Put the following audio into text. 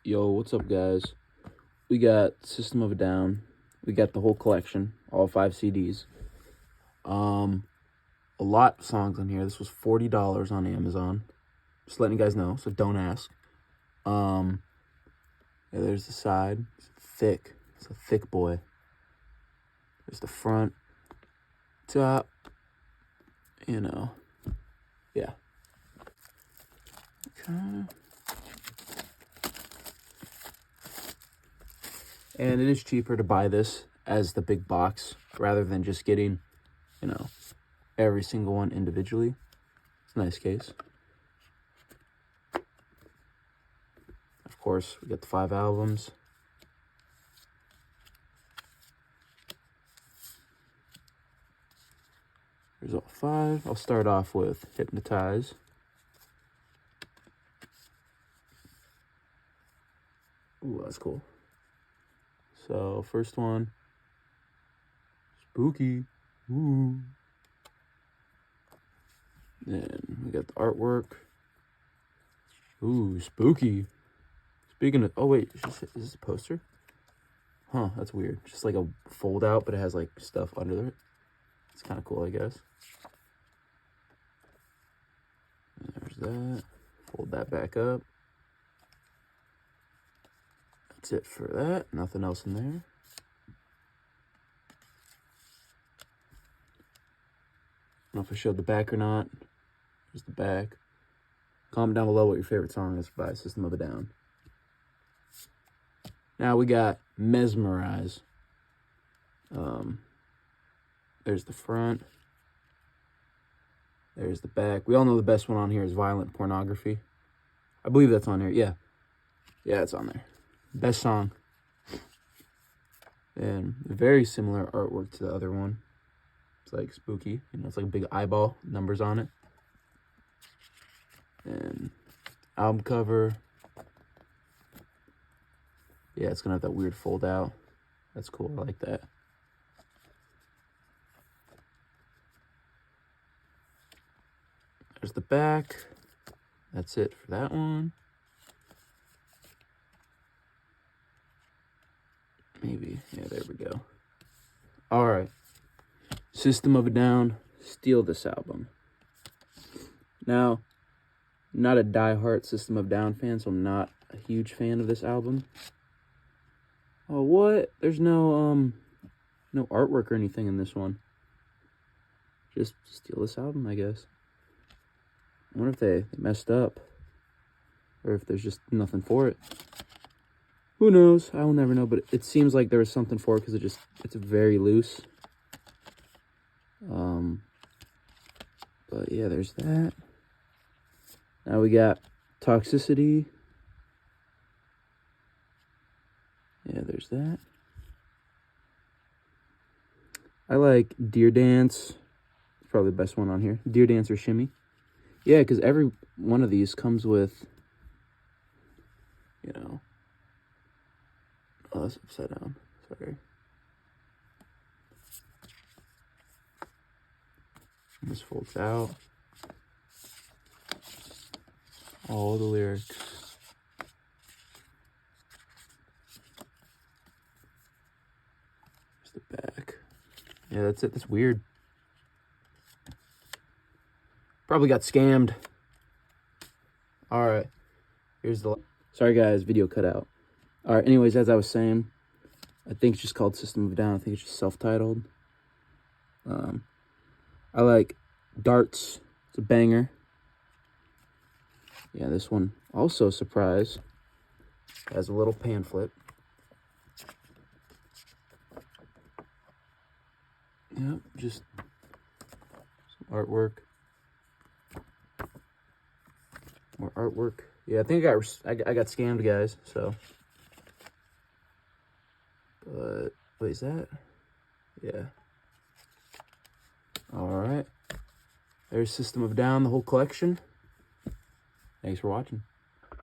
Yo, what's up, guys? We got System of a Down. We got the whole collection, all 5 CDs. A lot of songs on here. This was $40 on Amazon. Just letting you guys know, so don't ask. Yeah, there's the side. It's thick. It's a thick boy. There's the front, top. You know, yeah. Okay. And it is cheaper to buy this as the big box rather than just getting, every single one individually. It's a nice case. Of course, we got the 5 albums. There's all 5. I'll start off with Hypnotize. Ooh, that's cool. So, first one, Spooky. Ooh. Then we got the artwork. Ooh, spooky. Speaking of, oh wait, is this a poster? Huh, that's weird. Just like a fold out, but it has like stuff under it. It's kind of cool, I guess. And there's that. Fold that back up. That's it for that. Nothing else in there. I don't know if I showed the back or not. Here's the back. Comment down below what your favorite song is by System of a Down. Now we got Mesmerize. There's the front. There's the back. We all know the best one on here is Violent Pornography. I believe that's on here. Yeah, it's on there. Best song. And very similar artwork to the other one. It's like spooky. It's like a big eyeball, numbers on it. And album cover. Yeah, it's gonna have that weird fold out. That's cool. I like that. There's the back. That's it for that one. Maybe. Yeah, there we go. All right. System of a Down. Steal This album. Now, I'm not a diehard System of a Down fan, so I'm not a huge fan of this album. Oh, what? There's no artwork or anything in this one. Just steal this album, I guess. I wonder if they messed up. Or if there's just nothing for it. Who knows? I will never know, but it seems like there was something for it because it's very loose. But yeah, there's that. Now we got Toxicity. Yeah, there's that. I like Deer Dance. It's probably the best one on here. Deer Dance or Shimmy. Yeah, because every one of these comes with, Oh, that's upside down. Sorry. This folds out. All the lyrics. There's the back. Yeah, that's it. That's weird. Probably got scammed. All right. Here's the... Sorry, guys. Video cut out. All right. Anyways, as I was saying, I think it's just called System of a Down. I think it's just self-titled. I like Darts. It's a banger. Yeah, this one also, surprise, has a little pamphlet. Yep, just some artwork. More artwork. Yeah, I think I got scammed, guys. So, but what is that? Yeah. All right. There's System of a Down, the whole collection. Thanks for watching.